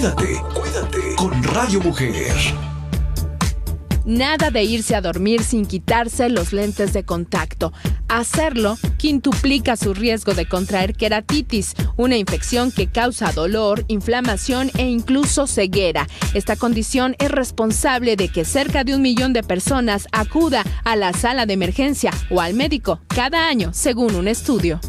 Cuídate con Radio Mujer. Nada de irse a dormir sin quitarse los lentes de contacto. Hacerlo quintuplica su riesgo de contraer queratitis, una infección que causa dolor, inflamación e incluso ceguera. Esta condición es responsable de que cerca de 1 millón de personas acuda a la sala de emergencia o al médico cada año, según un estudio.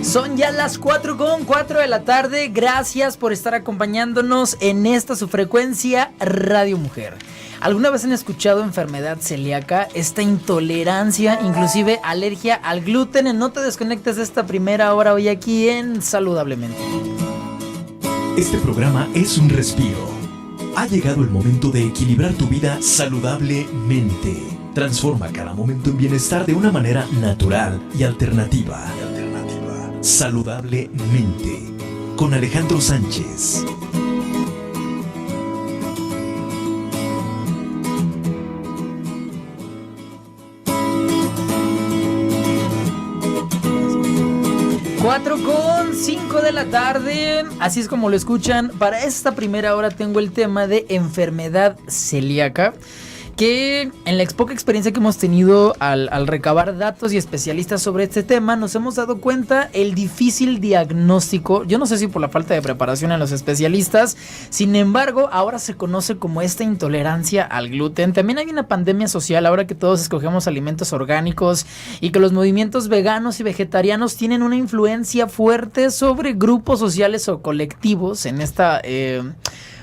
Son ya las 4:04 de la tarde. Gracias por estar acompañándonos en esta su frecuencia Radio Mujer. ¿Alguna vez han escuchado enfermedad celíaca? Esta intolerancia, inclusive alergia al gluten. No te desconectes de esta primera hora hoy aquí en Saludablemente. Este programa es un respiro. Ha llegado el momento de equilibrar tu vida saludablemente. Transforma cada momento en bienestar de una manera natural y alternativa. Saludablemente, con Alejandro Sánchez. Cuatro con 5 de la tarde, así es como lo escuchan. Para esta primera hora tengo el tema de enfermedad celíaca, que en la poca experiencia que hemos tenido al recabar datos y especialistas sobre este tema, nos hemos dado cuenta el difícil diagnóstico. Yo no sé si por la falta de preparación en los especialistas, sin embargo, ahora se conoce como esta intolerancia al gluten. También hay una pandemia social ahora que todos escogemos alimentos orgánicos y que los movimientos veganos y vegetarianos tienen una influencia fuerte sobre grupos sociales o colectivos en esta...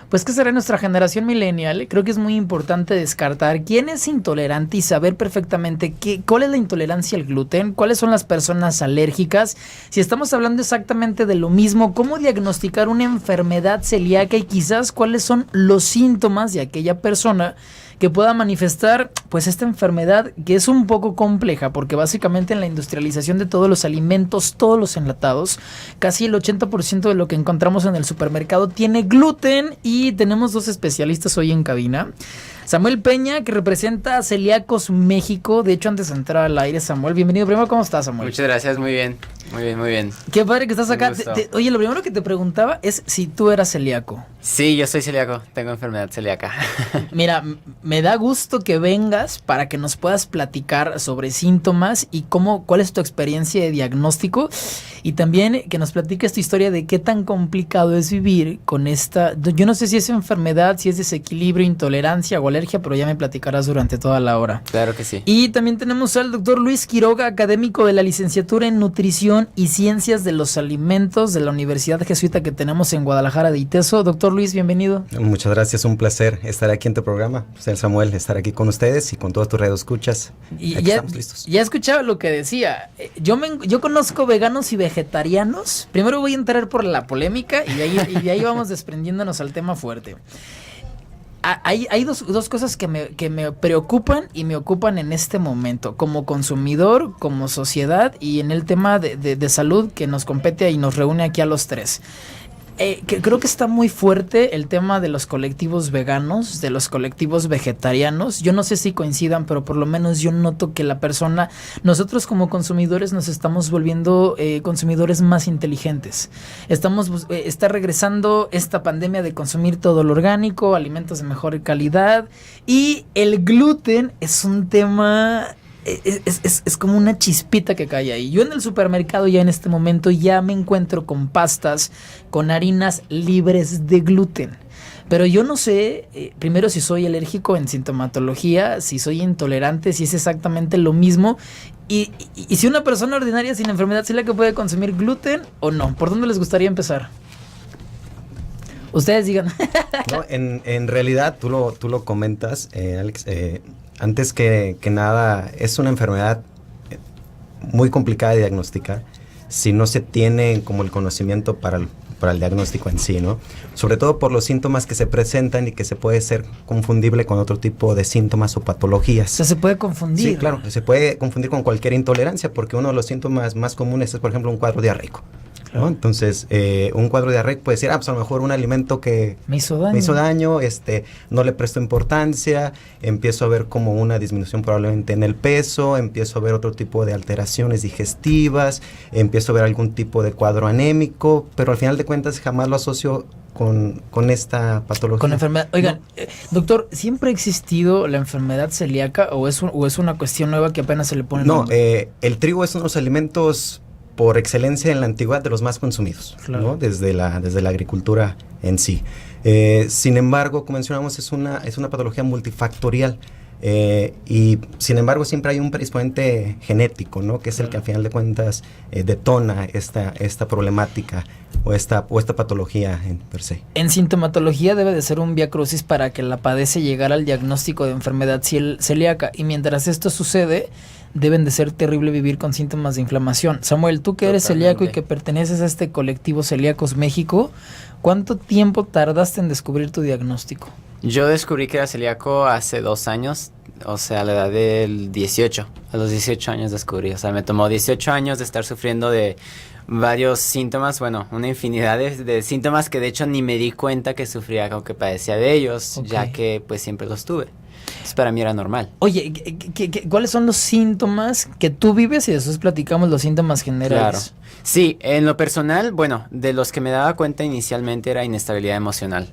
Pues que será nuestra generación millennial. Creo que es muy importante descartar quién es intolerante y saber perfectamente cuál es la intolerancia al gluten, cuáles son las personas alérgicas, si estamos hablando exactamente de lo mismo, cómo diagnosticar una enfermedad celíaca y quizás cuáles son los síntomas de aquella persona que pueda manifestar pues esta enfermedad, que es un poco compleja porque básicamente en la industrialización de todos los alimentos, todos los enlatados, casi el 80% de lo que encontramos en el supermercado tiene gluten. Y tenemos dos especialistas hoy en cabina. Samuel Peña, que representa a Celíacos México. De hecho, antes de entrar al aire, Samuel, bienvenido. Primero, ¿cómo estás, Samuel? Muchas gracias, muy bien. Qué padre que estás acá. Oye, lo primero que te preguntaba es si tú eras celíaco. Sí, yo soy celíaco, tengo enfermedad celíaca. Mira, me da gusto que vengas para que nos puedas platicar sobre síntomas y cuál es tu experiencia de diagnóstico, y también que nos platiques tu historia de qué tan complicado es vivir con esta, yo no sé si es enfermedad, si es desequilibrio, intolerancia o alergia, pero ya me platicarás durante toda la hora. Claro que sí. Y también tenemos al doctor Luis Quiroga, académico de la licenciatura en Nutrición y Ciencias de los Alimentos de la Universidad Jesuita que tenemos en Guadalajara de ITESO. Doctor Luis, bienvenido. Muchas gracias, un placer estar aquí en tu programa. Pues el Samuel, estar aquí con ustedes y con todos tus radioescuchas. Y aquí estamos listos. Ya escuchaba lo que decía. Yo conozco veganos y vegetarianos. Primero voy a entrar por la polémica y de ahí vamos desprendiéndonos al tema fuerte. Hay dos cosas que me preocupan y me ocupan en este momento, como consumidor, como sociedad y en el tema de salud que nos compete y nos reúne aquí a los tres. Creo que está muy fuerte el tema de los colectivos veganos, de los colectivos vegetarianos. Yo no sé si coincidan, pero por lo menos yo noto que nosotros como consumidores nos estamos volviendo consumidores más inteligentes. Está regresando esta pandemia de consumir todo lo orgánico, alimentos de mejor calidad, y el gluten es un tema... Es como una chispita que cae ahí. Yo en el supermercado ya en este momento ya me encuentro con pastas, con harinas libres de gluten. Pero yo no sé, primero, si soy alérgico en sintomatología, si soy intolerante, si es exactamente lo mismo. Y si una persona ordinaria sin enfermedad celíaca puede consumir gluten o no. ¿Por dónde les gustaría empezar? Ustedes digan. No, en realidad, tú lo comentas, Alex, antes que nada, es una enfermedad muy complicada de diagnosticar si no se tiene como el conocimiento para el diagnóstico en sí, ¿no? Sobre todo por los síntomas que se presentan y que se puede ser confundible con otro tipo de síntomas o patologías. O sea, se puede confundir. Sí, claro, se puede confundir con cualquier intolerancia porque uno de los síntomas más comunes es, por ejemplo, un cuadro diarreico, ¿no? Entonces, un cuadro diarreico puede decir, pues a lo mejor un alimento que me hizo daño, no le presto importancia, empiezo a ver como una disminución probablemente en el peso, empiezo a ver otro tipo de alteraciones digestivas, empiezo a ver algún tipo de cuadro anémico, pero al final de cuentas jamás lo asocio con esta patología. Con enfermedad. Oigan, ¿no? Doctor, ¿siempre ha existido la enfermedad celíaca o es una cuestión nueva que apenas se le pone No, nombre? el trigo es uno de los alimentos por excelencia en la antigüedad de los más consumidos, claro, ¿no? Desde la agricultura en sí. Sin embargo, como mencionamos, es una patología multifactorial. Y sin embargo siempre hay un predisponente genético, ¿no? Que es el que al final de cuentas detona esta problemática o esta patología per se. En sintomatología debe de ser un viacrucis para que la padece llegar al diagnóstico de enfermedad celíaca, y mientras esto sucede deben de ser terrible vivir con síntomas de inflamación. Samuel, tú que eres celíaco y que perteneces a este colectivo Celíacos México, ¿cuánto tiempo tardaste en descubrir tu diagnóstico? Yo descubrí que era celíaco hace 2 años, o sea, a la edad del 18. A los 18 años descubrí, o sea, me tomó 18 años de estar sufriendo de varios síntomas, bueno, una infinidad de síntomas que de hecho ni me di cuenta que sufría o que padecía de ellos, ya que pues siempre los tuve. Entonces para mí era normal. Oye, ¿cuáles son los síntomas que tú vives? Y después platicamos los síntomas generales. Claro. Sí, en lo personal, bueno, de los que me daba cuenta inicialmente era inestabilidad emocional.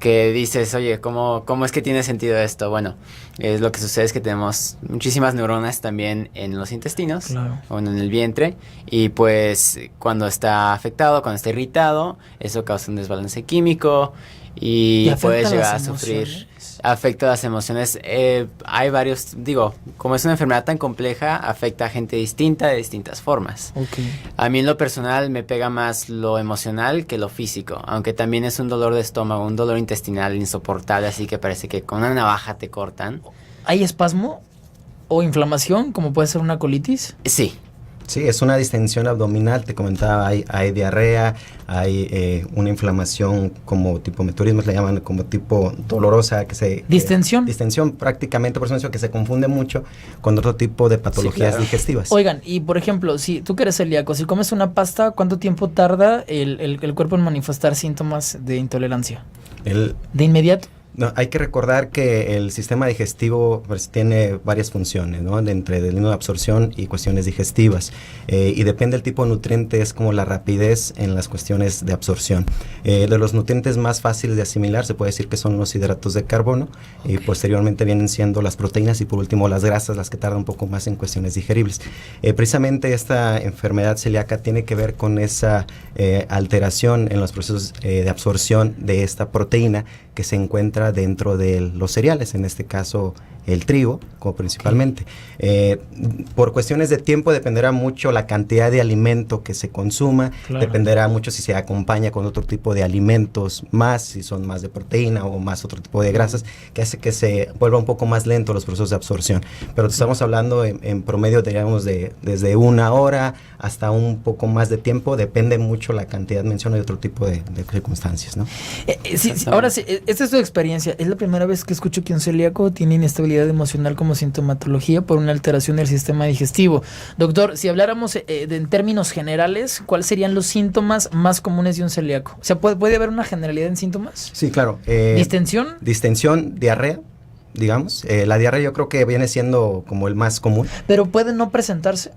Que dices, oye, ¿cómo es que tiene sentido esto? Bueno, lo que sucede es que tenemos muchísimas neuronas también en los intestinos, claro, o en el vientre, y pues cuando está afectado, cuando está irritado, eso causa un desbalance químico y puedes llegar a sufrir. Afecta las emociones. Hay varios, como es una enfermedad tan compleja, afecta a gente distinta de distintas formas. Okay. A mí en lo personal me pega más lo emocional que lo físico, aunque también es un dolor de estómago, un dolor intestinal insoportable, así que parece que con una navaja te cortan. ¿Hay espasmo o inflamación, como puede ser una colitis? Sí. Sí, es una distensión abdominal, te comentaba, hay diarrea, hay una inflamación como tipo meteorismo, le llaman como tipo dolorosa, ¿Distensión? Distensión prácticamente, por eso que se confunde mucho con otro tipo de patologías digestivas. Oigan, y por ejemplo, si tú que eres celíaco, si comes una pasta, ¿cuánto tiempo tarda el cuerpo en manifestar síntomas de intolerancia? ¿De inmediato? No, hay que recordar que el sistema digestivo pues, tiene varias funciones, ¿no? Entre de absorción y cuestiones digestivas. Y depende del tipo de nutriente, es como la rapidez en las cuestiones de absorción. De los nutrientes más fáciles de asimilar, se puede decir que son los hidratos de carbono, y posteriormente vienen siendo las proteínas y por último las grasas, las que tardan un poco más en cuestiones digeribles. Precisamente esta enfermedad celíaca tiene que ver con esa alteración en los procesos de absorción de esta proteína que se encuentra dentro de los cereales, en este caso el trigo, como principalmente. Por cuestiones de tiempo dependerá mucho la cantidad de alimento que se consuma, claro, dependerá mucho si se acompaña con otro tipo de alimentos más, si son más de proteína o más otro tipo de grasas, que hace que se vuelva un poco más lento los procesos de absorción. Pero estamos hablando en promedio, digamos, desde 1 hora hasta un poco más de tiempo, depende mucho la cantidad, menciono, de otro tipo de circunstancias, ¿no? Sí, ahora sí, esta es tu experiencia. Es la primera vez que escucho que un celíaco tiene inestabilidad emocional como sintomatología por una alteración del sistema digestivo. Doctor, si habláramos en términos generales, ¿cuáles serían los síntomas más comunes de un celíaco? O sea, ¿puede haber una generalidad en síntomas? Sí, claro. ¿Distensión? Distensión, diarrea, digamos. La diarrea yo creo que viene siendo como el más común. ¿Pero puede no presentarse?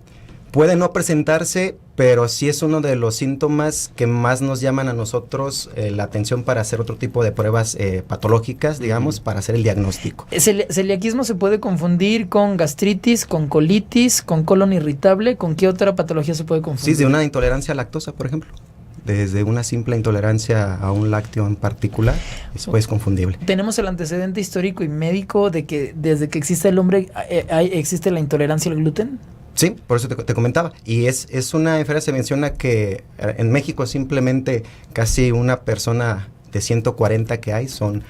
Puede no presentarse, pero sí es uno de los síntomas que más nos llaman a nosotros la atención para hacer otro tipo de pruebas patológicas, digamos, para hacer el diagnóstico. ¿Celiaquismo se puede confundir con gastritis, con colitis, con colon irritable? ¿Con qué otra patología se puede confundir? Sí, de una intolerancia a lactosa, por ejemplo. Desde una simple intolerancia a un lácteo en particular, eso es confundible. Tenemos el antecedente histórico y médico de que desde que existe el hombre existe la intolerancia al gluten. Sí, por eso te comentaba. Y es una enfermedad, se menciona que en México simplemente casi una persona de 140 que hay son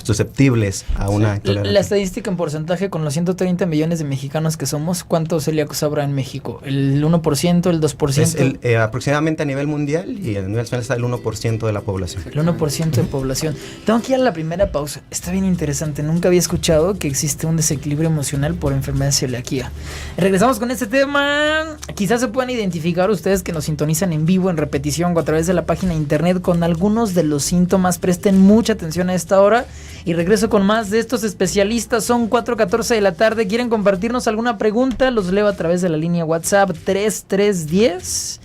susceptibles a una intolerancia. La estadística en porcentaje con los 130 millones de mexicanos que somos, ¿cuántos celíacos habrá en México? ¿El 1%, el 2%? Es aproximadamente a nivel mundial, y a nivel nacional está el 1% de la población. El 1% de población. Tengo que ir a la primera pausa. Está bien interesante. Nunca había escuchado que existe un desequilibrio emocional por enfermedad de celiaquía. Regresamos con este tema. Quizás se puedan identificar ustedes que nos sintonizan en vivo, en repetición o a través de la página de internet con algunos de los síntomas. Presten mucha atención a esta hora. Y regreso con más de estos especialistas. Son 4:14 de la tarde. ¿Quieren compartirnos alguna pregunta? Los leo a través de la línea WhatsApp 3310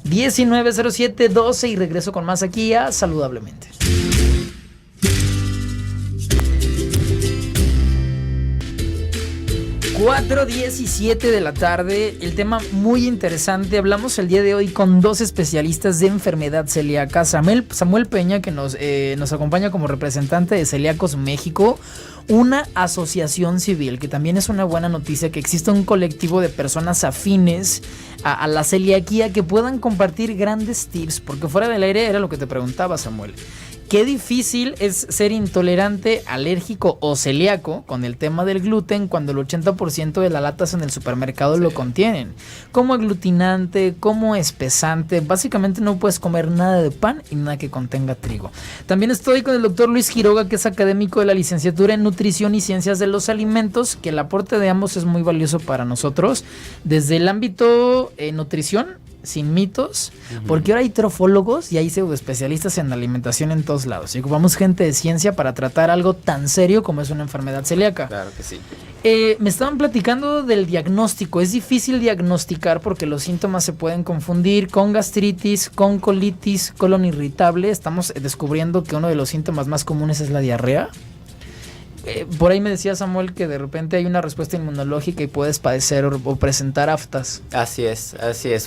190712 y regreso con más aquí a Saludablemente. ...4:17 de la tarde... El tema muy interesante... Hablamos el día de hoy con dos especialistas de enfermedad celíaca... Samuel Peña, que nos acompaña como representante de Celíacos México... Una asociación civil, que también es una buena noticia, que existe un colectivo de personas afines a la celiaquía que puedan compartir grandes tips, porque fuera del aire era lo que te preguntaba, Samuel. Qué difícil es ser intolerante, alérgico o celíaco con el tema del gluten cuando el 80% de las latas en el supermercado lo contienen. Como aglutinante, como espesante, básicamente no puedes comer nada de pan y nada que contenga trigo. También estoy con el doctor Luis Quiroga, que es académico de la licenciatura en Nutrición y Ciencias de los Alimentos, que el aporte de ambos es muy valioso para nosotros, desde el ámbito nutrición, sin mitos, porque ahora hay trofólogos y hay pseudoespecialistas en alimentación en todos lados y ocupamos gente de ciencia para tratar algo tan serio como es una enfermedad celíaca. Claro que sí. Me estaban platicando del diagnóstico. Es difícil diagnosticar porque los síntomas se pueden confundir con gastritis, con colitis, colon irritable. Estamos descubriendo que uno de los síntomas más comunes es la diarrea. Por ahí me decía Samuel que de repente hay una respuesta inmunológica y puedes padecer o presentar aftas. Así es.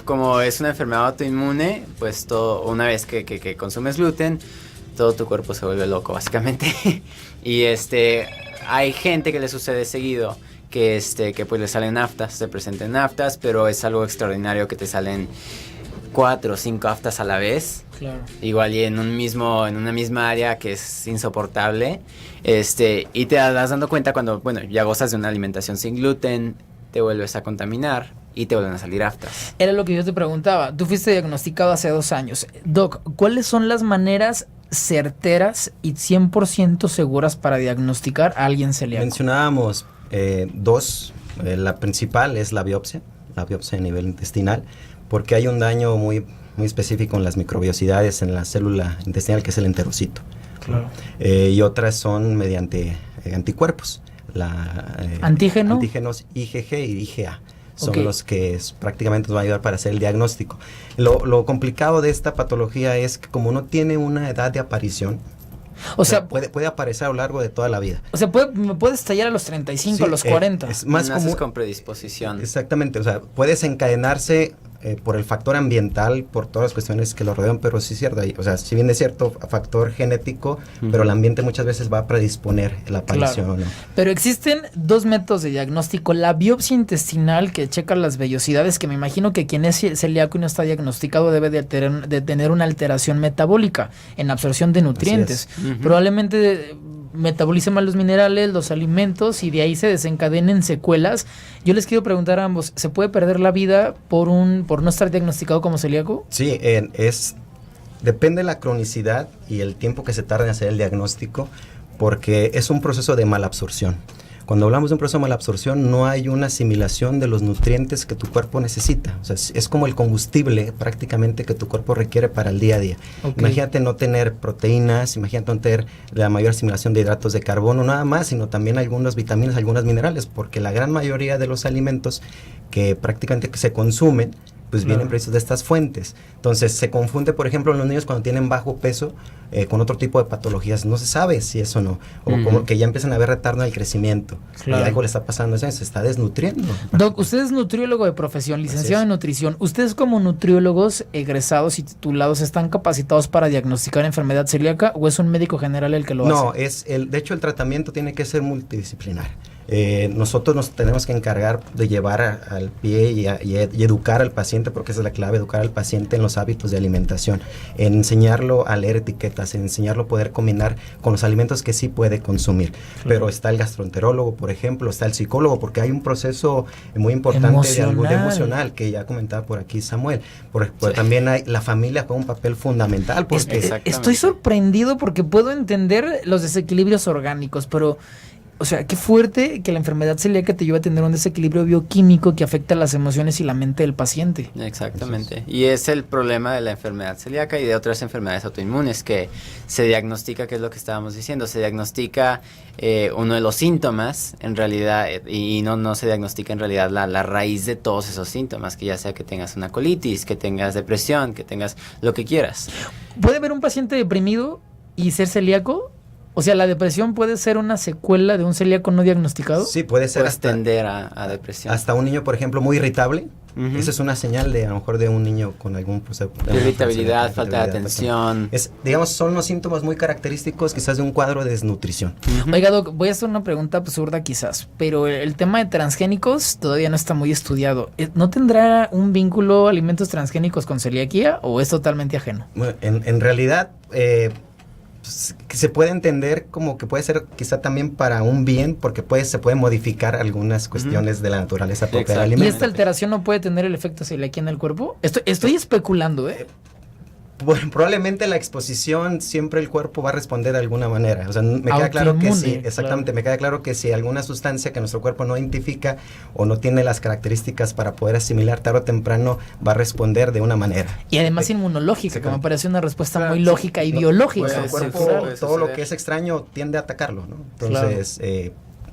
Como es una enfermedad autoinmune, pues una vez que consumes gluten, todo tu cuerpo se vuelve loco, básicamente. Y hay gente que le sucede seguido que pues le salen aftas, se presenten aftas, pero es algo extraordinario que te salen 4 o 5 aftas a la vez. Claro. Igual y en una misma área que es insoportable. Y te das dando cuenta cuando, ya gozas de una alimentación sin gluten, te vuelves a contaminar y te vuelven a salir aftas. Era lo que yo te preguntaba. Tú fuiste diagnosticado hace 2 años. Doc, ¿cuáles son las maneras certeras y 100% seguras para diagnosticar a alguien celíaco? Mencionábamos 2. La principal es la biopsia a nivel intestinal, porque hay un daño muy específico en las microbiosidades en la célula intestinal, que es el enterocito. Claro. Y otras son mediante anticuerpos. Antígenos IgG y IgA. Son los que prácticamente nos van a ayudar para hacer el diagnóstico. Lo complicado de esta patología es que como no tiene una edad de aparición, o sea, puede aparecer a lo largo de toda la vida. O sea, me puede estallar a los 35, a los 40. Es más común con predisposición. Exactamente, o sea, puede desencadenarse por el factor ambiental, por todas las cuestiones que lo rodean, pero sí es cierto, o sea, si bien es cierto factor genético, pero el ambiente muchas veces va a predisponer la aparición. Claro. ¿No? Pero existen 2 métodos de diagnóstico: la biopsia intestinal, que checa las vellosidades, que me imagino que quien es celíaco y no está diagnosticado debe de tener una alteración metabólica en absorción de nutrientes. Probablemente metabolice mal los minerales, los alimentos, y de ahí se desencadenen secuelas. Yo les quiero preguntar a ambos, ¿se puede perder la vida por no estar diagnosticado como celíaco? Sí, depende de la cronicidad y el tiempo que se tarda en hacer el diagnóstico, porque es un proceso de malabsorción. Cuando hablamos de un proceso de malabsorción, no hay una asimilación de los nutrientes que tu cuerpo necesita. O sea, es como el combustible prácticamente que tu cuerpo requiere para el día a día. Imagínate no tener proteínas, imagínate no tener la mayor asimilación de hidratos de carbono, nada más, sino también algunas vitaminas, algunos minerales, porque la gran mayoría de los alimentos que prácticamente se consumen, pues vienen precisos de estas fuentes. Entonces se confunde, por ejemplo, en los niños cuando tienen bajo peso con otro tipo de patologías. No se sabe si eso no, o como que ya empiezan a haber retardo en el crecimiento. Claro. Y algo le está pasando, se está desnutriendo. Doc, usted es nutriólogo de profesión, licenciado en nutrición. ¿Ustedes como nutriólogos egresados y titulados están capacitados para diagnosticar enfermedad celíaca o es un médico general el que lo hace? No, de hecho el tratamiento tiene que ser multidisciplinar. nosotros nos tenemos que encargar de llevar al pie y educar al paciente, porque esa es la clave, educar al paciente en los hábitos de alimentación, en enseñarlo a leer etiquetas, en enseñarlo a poder combinar con los alimentos que sí puede consumir. Pero está el gastroenterólogo, por ejemplo, está el psicólogo, porque hay un proceso muy importante de emocional que ya comentaba por aquí Samuel. También hay la familia con un papel fundamental. Porque estoy sorprendido porque puedo entender los desequilibrios orgánicos, pero o sea, qué fuerte que la enfermedad celíaca te lleva a tener un desequilibrio bioquímico que afecta las emociones y la mente del paciente. Exactamente. Y es el problema de la enfermedad celíaca y de otras enfermedades autoinmunes, que se diagnostica, que es lo que estábamos diciendo, se diagnostica uno de los síntomas en realidad, y no se diagnostica en realidad la raíz de todos esos síntomas, que ya sea que tengas una colitis, que tengas depresión, que tengas lo que quieras. ¿Puede haber un paciente deprimido y ser celíaco? O sea, ¿la depresión puede ser una secuela de un celíaco no diagnosticado? Sí, puede ser. Puedes tender a depresión. Hasta un niño, por ejemplo, muy irritable. Esa es una señal de, a lo mejor, de un niño con algún proceso de irritabilidad, falta de atención. Digamos, son unos síntomas muy característicos quizás de un cuadro de desnutrición. Oiga, Doc, voy a hacer una pregunta absurda quizás, pero el tema de transgénicos todavía no está muy estudiado. ¿No tendrá un vínculo alimentos transgénicos con celiaquía o es totalmente ajeno? Bueno, en realidad... que se puede entender como que puede ser quizá también para un bien, porque se puede modificar algunas cuestiones de la naturaleza propia del alimento. ¿Y esta alteración no puede tener el efecto celiaquía en el cuerpo? Estoy especulando, Bueno, probablemente la exposición siempre el cuerpo va a responder de alguna manera. O sea, me queda claro que sí, exactamente, claro. Me queda claro que si alguna sustancia que nuestro cuerpo no identifica o no tiene las características para poder asimilar, tarde o temprano va a responder de una manera. Y además inmunológica, que me parece una respuesta muy lógica y biológica. Pues el cuerpo, todo lo que es extraño tiende a atacarlo, ¿no? Entonces,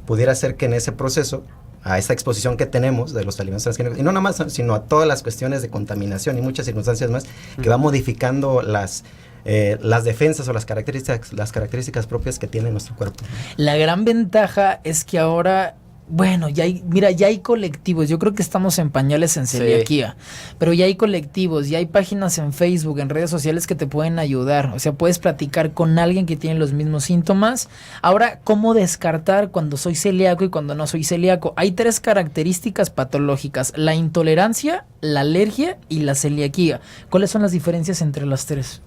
pudiera ser que en ese proceso, a esta exposición que tenemos de los alimentos transgénicos, y no nada más, sino a todas las cuestiones de contaminación y muchas circunstancias más, que va modificando las defensas o las características propias que tiene nuestro cuerpo. La gran ventaja es que ahora, bueno, ya hay colectivos. Yo creo que estamos en pañales en celiaquía, pero ya hay colectivos, ya hay páginas en Facebook, en redes sociales que te pueden ayudar. O sea, puedes platicar con alguien que tiene los mismos síntomas. Ahora, ¿cómo descartar cuando soy celíaco y cuando no soy celíaco? Hay 3 características patológicas: la intolerancia, la alergia y la celiaquía. ¿Cuáles son las diferencias entre las 3?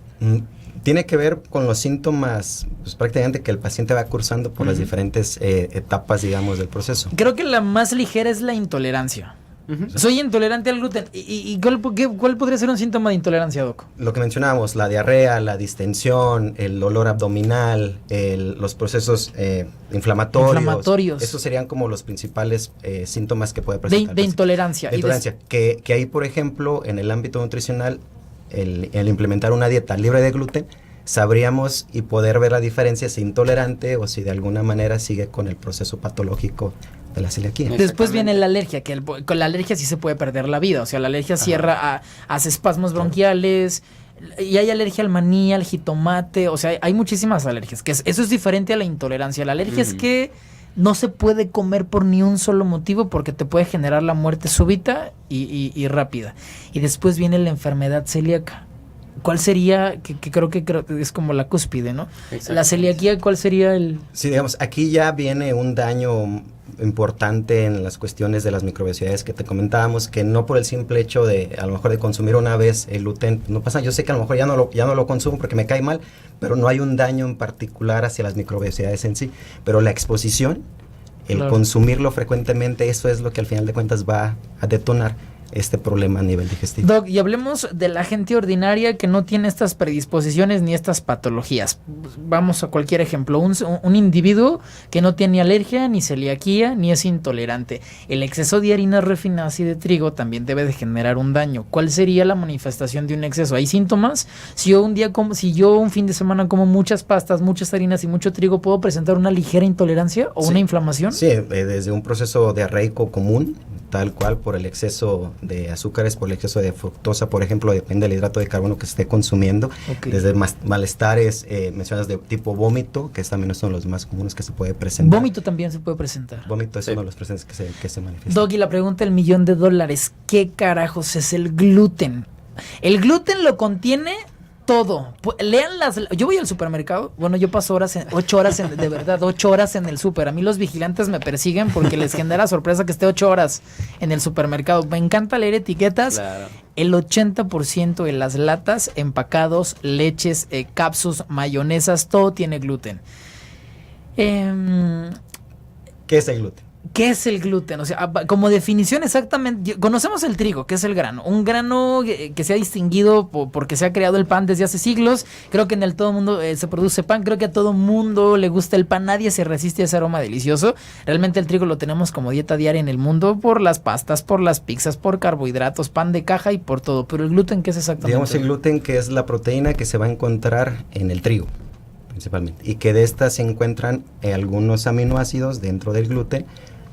Tiene que ver con los síntomas, pues prácticamente que el paciente va cursando por las diferentes etapas, digamos, del proceso. Creo que la más ligera es la intolerancia. Soy intolerante al gluten. ¿Y cuál podría ser un síntoma de intolerancia, Doc? Lo que mencionábamos, la diarrea, la distensión, el dolor abdominal, los procesos inflamatorios. Esos serían como los principales síntomas que puede presentar. De intolerancia. Que ahí, por ejemplo, en el ámbito nutricional, el implementar una dieta libre de gluten, sabríamos y poder ver la diferencia si intolerante o si de alguna manera sigue con el proceso patológico de la celiaquía. Después viene la alergia, que con la alergia sí se puede perder la vida. O sea, la alergia cierra, hace espasmos bronquiales, y hay alergia al maní, al jitomate. O sea, hay muchísimas alergias, que eso es diferente a la intolerancia. La alergia es que no se puede comer por ni un solo motivo, porque te puede generar la muerte súbita y rápida. Y después viene la enfermedad celíaca. ¿Cuál sería, que creo que es como la cúspide, ¿no? La celiaquía, ¿cuál sería el...? Sí, digamos, aquí ya viene un daño importante en las cuestiones de las microbiosidades que te comentábamos, que no por el simple hecho de, a lo mejor, de consumir una vez el gluten, no pasa. Yo sé que a lo mejor ya no lo consumo porque me cae mal, pero no hay un daño en particular hacia las microbiosidades en sí. Pero la exposición, el consumirlo frecuentemente, eso es lo que al final de cuentas va a detonar este problema a nivel digestivo. Doc, y hablemos de la gente ordinaria que no tiene estas predisposiciones ni estas patologías. Vamos a cualquier ejemplo, un individuo que no tiene alergia, ni celiaquía, ni es intolerante. El exceso de harinas refinadas y de trigo también debe de generar un daño. ¿Cuál sería la manifestación de un exceso? ¿Hay síntomas? Si yo un fin de semana como muchas pastas, muchas harinas y mucho trigo, ¿puedo presentar una ligera intolerancia o una inflamación? Sí, desde un proceso diarreico común, tal cual, por el exceso de azúcares, por el exceso de fructosa, por ejemplo, depende del hidrato de carbono que se esté consumiendo, desde malestares, mencionas de tipo vómito, que también son los más comunes que se puede presentar. ¿Vómito también se puede presentar? Vómito es uno de los presentes que se manifiesta. Doc, y la pregunta del $1,000,000, ¿qué carajos es el gluten? ¿El gluten lo contiene todo. Lean yo voy al supermercado, bueno, yo paso 8 horas, de verdad, 8 horas en el súper. A mí los vigilantes me persiguen porque les genera sorpresa que esté 8 horas en el supermercado. Me encanta leer etiquetas. Claro. El 80% de las latas, empacados, leches, cápsulas, mayonesas, todo tiene gluten. ¿Qué es el gluten? ¿Qué es el gluten? O sea, como definición exactamente, conocemos el trigo, que es el grano. Un grano que se ha distinguido porque se ha creado el pan desde hace siglos. Creo que en todo el mundo se produce pan. Creo que a todo mundo le gusta el pan. Nadie se resiste a ese aroma delicioso. Realmente el trigo lo tenemos como dieta diaria en el mundo por las pastas, por las pizzas, por carbohidratos, pan de caja y por todo. Pero el gluten, ¿qué es exactamente? Digamos el gluten, que es la proteína que se va a encontrar en el trigo, principalmente. Y que de estas se encuentran algunos aminoácidos dentro del gluten,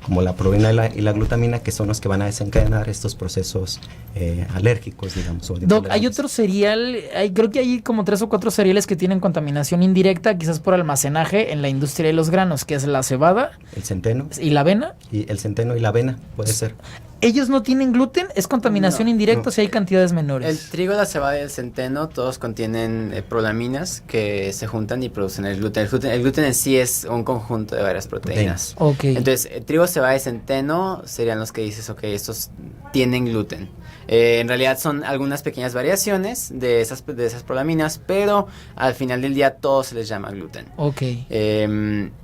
como la proteína y la glutamina, que son los que van a desencadenar estos procesos alérgicos, digamos. Doc, hay otro cereal, creo que hay como 3 o 4 cereales que tienen contaminación indirecta, quizás por almacenaje en la industria de los granos, que es la cebada, el centeno y la avena. Y el centeno y la avena, puede ser. ¿Ellos no tienen gluten? ¿Es contaminación indirecta o si hay cantidades menores? El trigo, la cebada y el centeno todos contienen prolaminas que se juntan y producen el gluten. El gluten en sí es un conjunto de varias proteínas. Okay. Entonces, trigo, cebada y centeno serían los que dices, ok, estos tienen gluten. En realidad son algunas pequeñas variaciones de esas prolaminas, pero al final del día todo se les llama gluten. Ok.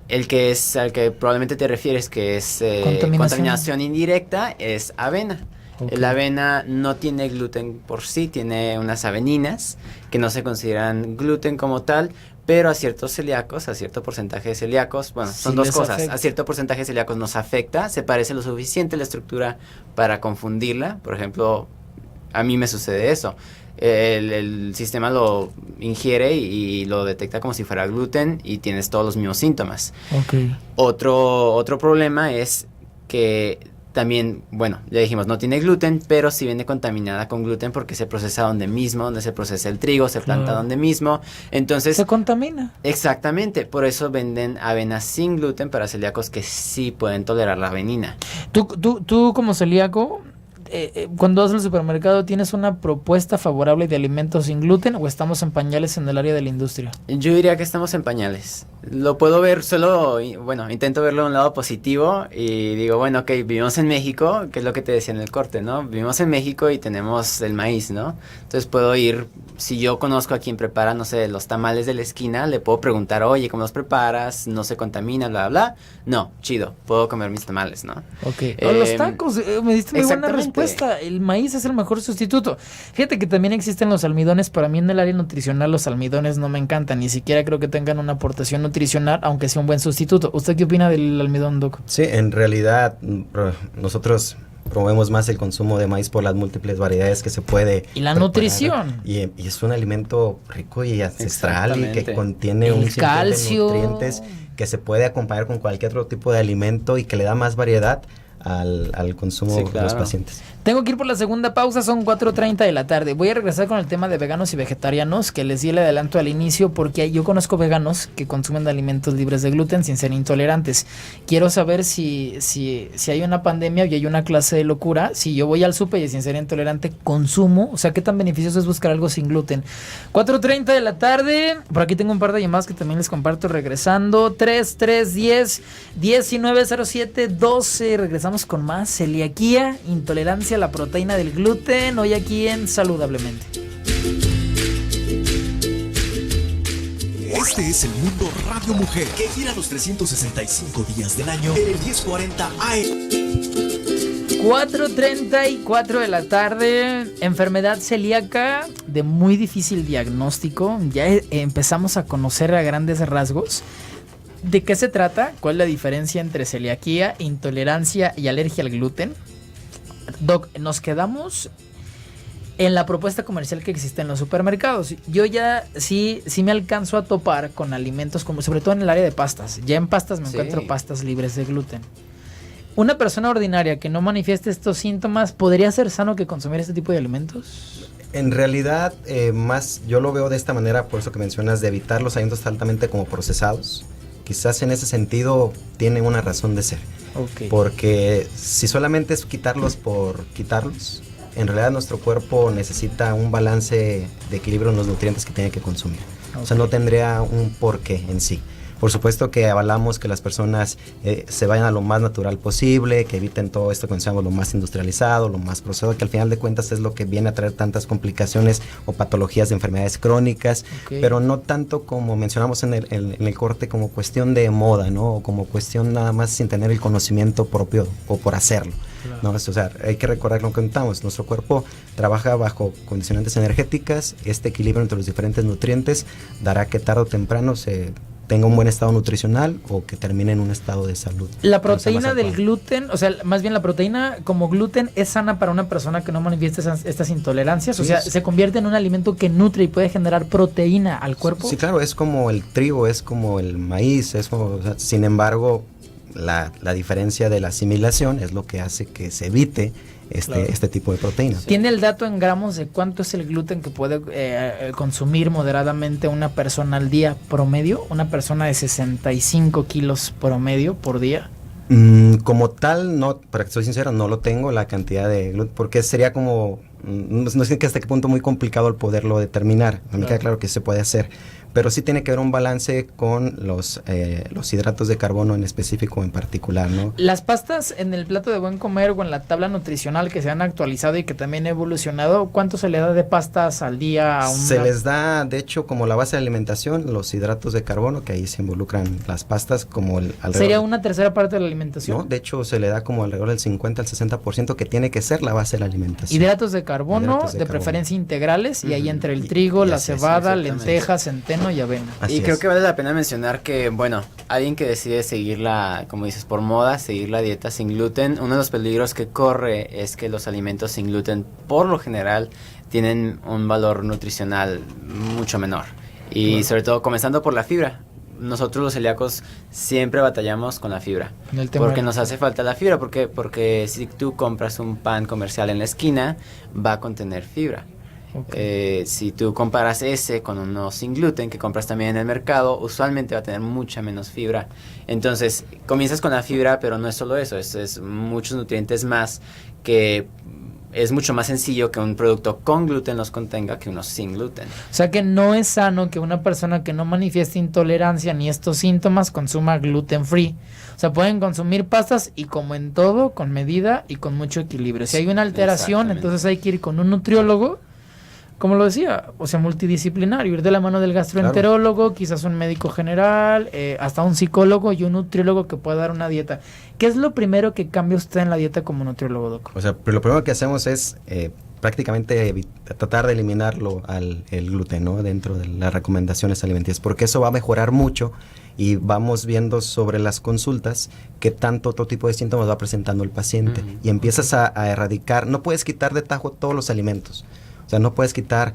El que es al que probablemente te refieres, que es contaminación indirecta, es avena. Okay. La avena no tiene gluten por sí, tiene unas aveninas que no se consideran gluten como tal, pero a ciertos celíacos, a cierto porcentaje de celíacos, bueno, son dos cosas, afecta. A cierto porcentaje de celíacos nos afecta, se parece lo suficiente la estructura para confundirla. Por ejemplo, a mí me sucede eso. El sistema lo ingiere y lo detecta como si fuera gluten y tienes todos los mismos síntomas. Okay. Otro problema es que también, bueno, ya dijimos, no tiene gluten, pero sí viene contaminada con gluten porque se procesa donde se procesa el trigo, se planta donde mismo. Entonces, se contamina. Exactamente, por eso venden avena sin gluten para celíacos que sí pueden tolerar la avenina. Tú como celíaco, cuando vas al supermercado, ¿tienes una propuesta favorable de alimentos sin gluten o estamos en pañales en el área de la industria? Yo diría que estamos en pañales. Lo puedo ver intento verlo de un lado positivo y digo, bueno, ok, vivimos en México, que es lo que te decía en el corte, ¿no? Vivimos en México y tenemos el maíz, ¿no? Entonces puedo ir, si yo conozco a quien prepara, no sé, los tamales de la esquina, le puedo preguntar, oye, ¿cómo los preparas? ¿No se contamina, bla, bla? No, chido, puedo comer mis tamales, ¿no? Ok. Los tacos, me diste muy buena respuesta. El maíz es el mejor sustituto. Fíjate que también existen los almidones. Para mí en el área nutricional los almidones no me encantan, ni siquiera creo que tengan una aportación nutricional, aunque sea un buen sustituto. ¿Usted qué opina del almidón, Doc? Sí, en realidad nosotros promovemos más el consumo de maíz por las múltiples variedades que se puede y la preparar. Nutrición y es un alimento rico y ancestral y que contiene el un calcio, de nutrientes que se puede acompañar con cualquier otro tipo de alimento y que le da más variedad al consumo de los pacientes. Tengo que ir por la segunda pausa, son 4:30 de la tarde. Voy a regresar con el tema de veganos y vegetarianos, que les di el adelanto al inicio, porque yo conozco veganos que consumen alimentos libres de gluten sin ser intolerantes. Quiero saber si hay una pandemia y hay una clase de locura, si yo voy al súper y sin ser intolerante consumo, o sea, qué tan beneficioso es buscar algo sin gluten. 4:30 de la tarde, por aquí tengo un par de llamadas que también les comparto regresando. 3310-1907-12, regresamos con más celiaquía, intolerancia a la proteína del gluten, hoy aquí en Saludablemente. Este es el Mundo Radio Mujer, que gira los 365 días del año en el 1040 AM. 4:34 de la tarde, enfermedad celíaca de muy difícil diagnóstico. Ya empezamos a conocer a grandes rasgos de qué se trata, cuál es la diferencia entre celiaquía, intolerancia y alergia al gluten. Doc, nos quedamos en la propuesta comercial que existe en los supermercados. Yo ya sí me alcanzo a topar con alimentos como, sobre todo en el área de pastas. Ya en pastas me encuentro pastas libres de gluten. ¿Una persona ordinaria que no manifieste estos síntomas podría ser sano que consumir este tipo de alimentos? En realidad, más yo lo veo de esta manera, por eso que mencionas de evitar los alimentos altamente como procesados. Quizás en ese sentido tiene una razón de ser. Okay. Porque si solamente es quitarlos por quitarlos, en realidad nuestro cuerpo necesita un balance de equilibrio en los nutrientes que tiene que consumir. O sea, no tendría un porqué en sí. Por supuesto que avalamos que las personas se vayan a lo más natural posible, que eviten todo esto que consideramos lo más industrializado, lo más procesado, que al final de cuentas es lo que viene a traer tantas complicaciones o patologías de enfermedades crónicas, pero no tanto como mencionamos en el corte como cuestión de moda, ¿no? O como cuestión nada más sin tener el conocimiento propio o por hacerlo. Claro. ¿No? O sea, hay que recordar lo que contamos, nuestro cuerpo trabaja bajo condicionantes energéticas, este equilibrio entre los diferentes nutrientes dará que tarde o temprano se tenga un buen estado nutricional o que termine en un estado de salud. La proteína del gluten, o sea, más bien la proteína como gluten es sana para una persona que no manifiesta estas intolerancias, sí, o sea, se convierte en un alimento que nutre y puede generar proteína al cuerpo. Sí, claro, es como el trigo, es como el maíz, es como, o sea, sin embargo, la diferencia de la asimilación es lo que hace que se evite este tipo de proteínas. ¿Tiene el dato en gramos de cuánto es el gluten que puede consumir moderadamente una persona al día promedio? Una persona de 65 kilos promedio por día. Como tal, no, para que soy sincero, no lo tengo la cantidad de gluten, porque sería como, no sé hasta qué punto muy complicado el poderlo determinar. A mí queda claro que se puede hacer, pero sí tiene que haber un balance con los hidratos de carbono en específico, en particular, ¿no? Las pastas en el plato de buen comer o en la tabla nutricional que se han actualizado y que también ha evolucionado, ¿cuánto se le da de pastas al día a Se les da, de hecho, como la base de alimentación, los hidratos de carbono, que ahí se involucran las pastas como alrededor. ¿Sería una tercera parte de la alimentación? No, de hecho se le da como alrededor del 50 al 60% que tiene que ser la base de la alimentación. Hidratos de carbono, de preferencia integrales, y ahí entre el trigo, la cebada, lentejas, centeno y avena. Así creo que vale la pena mencionar que, bueno, alguien que decide seguirla, como dices, por moda, seguir la dieta sin gluten, uno de los peligros que corre es que los alimentos sin gluten, por lo general, tienen un valor nutricional mucho menor. Y sobre todo, comenzando por la fibra. Nosotros los celíacos siempre batallamos con la fibra, porque nos hace falta la fibra, porque si tú compras un pan comercial en la esquina, va a contener fibra. Si tú comparas ese con uno sin gluten que compras también en el mercado, usualmente va a tener mucha menos fibra. Entonces, comienzas con la fibra, pero no es solo eso, es muchos nutrientes más que es mucho más sencillo que un producto con gluten los contenga que uno sin gluten. O sea que no es sano que una persona que no manifieste intolerancia ni estos síntomas consuma gluten free. O sea, pueden consumir pastas y, como en todo, con medida y con mucho equilibrio. Si hay una alteración, entonces hay que ir con un nutriólogo, como lo decía, o sea, multidisciplinario, ir de la mano del gastroenterólogo, quizás un médico general, hasta un psicólogo y un nutriólogo que pueda dar una dieta. ¿Qué es lo primero que cambia usted en la dieta como nutriólogo, Doc? O sea, lo primero que hacemos es prácticamente tratar de eliminarlo el gluten, ¿no? Dentro de las recomendaciones alimenticias, porque eso va a mejorar mucho y vamos viendo sobre las consultas qué tanto otro tipo de síntomas va presentando el paciente y empiezas a erradicar. No puedes quitar de tajo todos los alimentos. O sea, no puedes quitar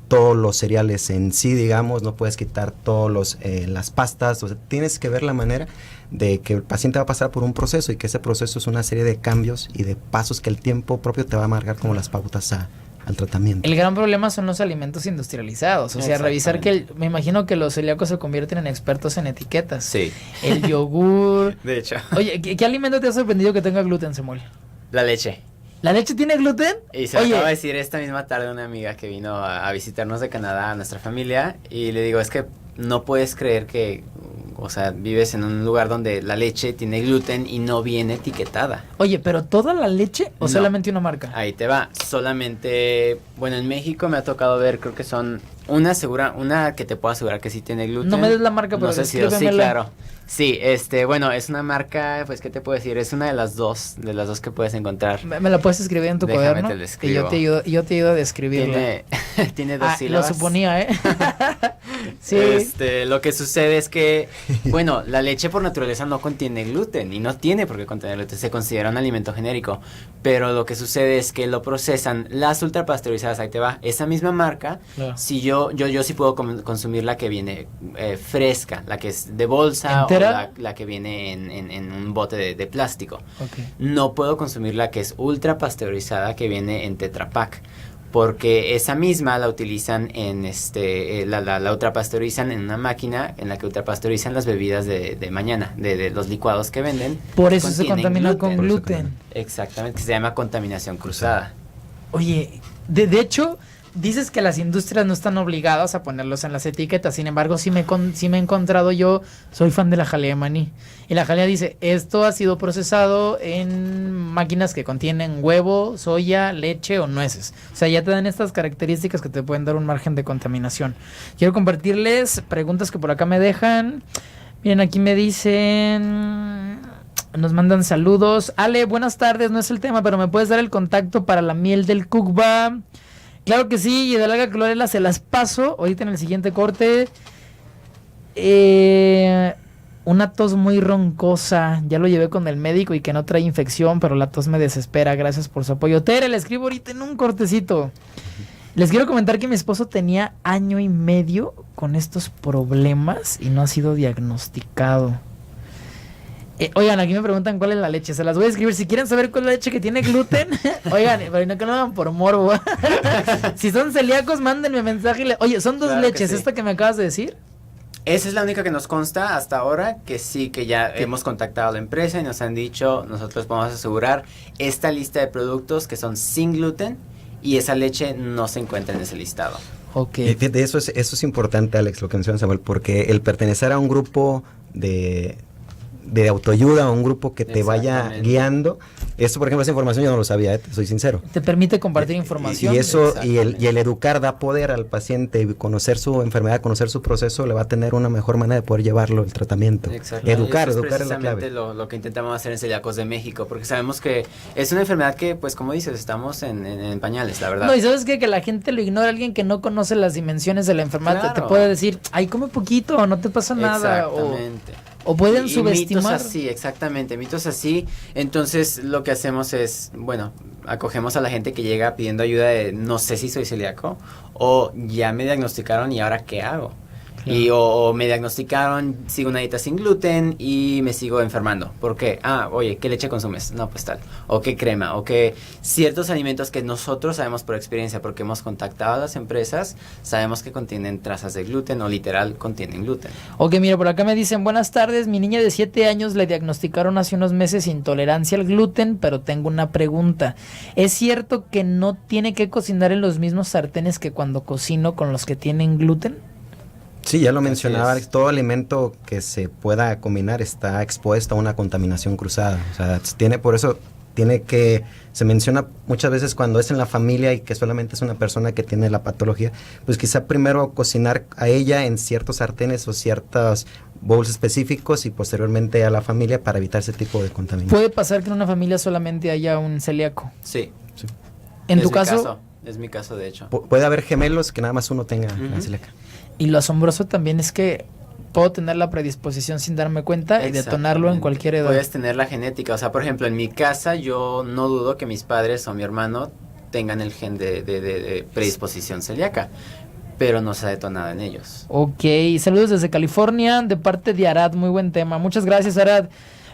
todos los cereales en sí, digamos, no puedes quitar todos las pastas. O sea, tienes que ver la manera de que el paciente va a pasar por un proceso y que ese proceso es una serie de cambios y de pasos que el tiempo propio te va a marcar como las pautas al tratamiento. El gran problema son los alimentos industrializados, o sea, revisar que me imagino que los celíacos se convierten en expertos en etiquetas. Sí. El yogur. De hecho. Oye, ¿qué alimento te ha sorprendido que tenga gluten, Samuel? La leche. ¿La leche tiene gluten? Y se lo acaba de decir esta misma tarde una amiga que vino a visitarnos de Canadá a nuestra familia, y le digo, es que no puedes creer que, o sea, vives en un lugar donde la leche tiene gluten y no viene etiquetada. Oye, ¿pero toda la leche o solamente una marca? Ahí te va, solamente, bueno, en México me ha tocado ver, creo que son una que te puedo asegurar que sí tiene gluten. No me des la marca, pero no sé si sí, claro. Sí, bueno, es una marca, pues, ¿qué te puedo decir? Es una de las dos que puedes encontrar. ¿Me la puedes escribir en tu cuaderno? Te que yo te ayudo a describirla. Tiene 2 sílabas. Lo suponía, ¿eh? Sí. Lo que sucede es que, bueno, la leche por naturaleza no contiene gluten y no tiene por qué contener gluten, se considera un alimento genérico, pero lo que sucede es que lo procesan las ultrapasteurizadas, ahí te va, esa misma marca, claro. Si yo sí puedo consumir la que viene fresca, la que es de bolsa, ¿entera? O la que viene en un bote de plástico. Okay. No puedo consumir la que es ultrapasteurizada, que viene en Tetra Pak, porque esa misma la utilizan en la ultrapasteurizan en una máquina en la que ultrapasteurizan las bebidas de mañana, de los licuados que venden. Por eso se contamina con gluten. Exactamente, que se llama contaminación cruzada. Oye, de hecho, dices que las industrias no están obligadas a ponerlos en las etiquetas. Sin embargo, sí me he encontrado, yo soy fan de la jalea de maní. Y la jalea dice, esto ha sido procesado en máquinas que contienen huevo, soya, leche o nueces. O sea, ya te dan estas características que te pueden dar un margen de contaminación. Quiero compartirles preguntas que por acá me dejan. Miren, aquí me dicen... Nos mandan saludos. Ale, buenas tardes, no es el tema, pero ¿me puedes dar el contacto para la miel del Cucba? Claro que sí, y de larga clorela se las paso ahorita en el siguiente corte. Una tos muy roncosa, ya lo llevé con el médico y que no trae infección, pero la tos me desespera. Gracias por su apoyo. Tere, le escribo ahorita en un cortecito. Les quiero comentar que mi esposo tenía 1.5 años con estos problemas y no ha sido diagnosticado. Oigan, aquí me preguntan cuál es la leche. Se las voy a escribir. Si quieren saber cuál es la leche que tiene gluten, oigan, pero no que lo hagan por morbo. Si son celíacos, mándenme mensaje. Oye, son 2 leches, sí. ¿Esta que me acabas de decir? Esa es la única que nos consta hasta ahora, que sí, que ya hemos contactado a la empresa y nos han dicho, nosotros podemos asegurar esta lista de productos que son sin gluten y esa leche no se encuentra en ese listado. Ok. Fíjate, eso es importante, Alex, lo que menciona Samuel, porque el pertenecer a un grupo de autoayuda, o un grupo que te vaya guiando, esto por ejemplo, esa información yo no lo sabía, soy sincero. Te permite compartir información. Y eso, y el educar da poder al paciente, conocer su enfermedad, conocer su proceso, le va a tener una mejor manera de poder llevarlo el tratamiento. Exacto. Educar es es la clave. precisamente lo que intentamos hacer en Celíacos de México, porque sabemos que es una enfermedad que, pues como dices, estamos en pañales, la verdad. No, y ¿sabes qué? Que la gente lo ignora, alguien que no conoce las dimensiones de la enfermedad, Claro. te puede decir, ay, come poquito, no te pasa nada. Exactamente. O pueden y subestimar. mitos así, exactamente, mitos así. Entonces lo que hacemos es, bueno, acogemos a la gente que llega pidiendo ayuda de no sé si soy celíaco o ya me diagnosticaron y ahora qué hago. Claro. Y o me diagnosticaron, sigo una dieta sin gluten y me sigo enfermando. ¿Por qué? Oye, ¿qué leche consumes? No, pues tal. O qué crema, o qué ciertos alimentos que nosotros sabemos por experiencia, porque hemos contactado a las empresas, sabemos que contienen trazas de gluten o literal contienen gluten. Ok, mira, por acá me dicen, buenas tardes, mi niña de 7 años le diagnosticaron hace unos meses intolerancia al gluten, pero tengo una pregunta. ¿Es cierto que no tiene que cocinar en los mismos sartenes que cuando cocino con los que tienen gluten? Sí, ya lo mencionaba, Alex, todo alimento que se pueda combinar está expuesto a una contaminación cruzada. O sea, por eso se menciona muchas veces cuando es en la familia y que solamente es una persona que tiene la patología, pues quizá primero cocinar a ella en ciertos sartenes o ciertos bowls específicos y posteriormente a la familia para evitar ese tipo de contaminación. ¿Puede pasar que en una familia solamente haya un celíaco? Sí. ¿En tu caso? Es mi caso, de hecho. Puede haber gemelos que nada más uno tenga la celíaca. Y lo asombroso también es que puedo tener la predisposición sin darme cuenta y detonarlo en cualquier edad. Puedes tener la genética, o sea, por ejemplo, en mi casa yo no dudo que mis padres o mi hermano tengan el gen de predisposición celíaca, pero no se ha detonado en ellos. Ok, saludos desde California de parte de Arad, muy buen tema. Muchas gracias, Arad.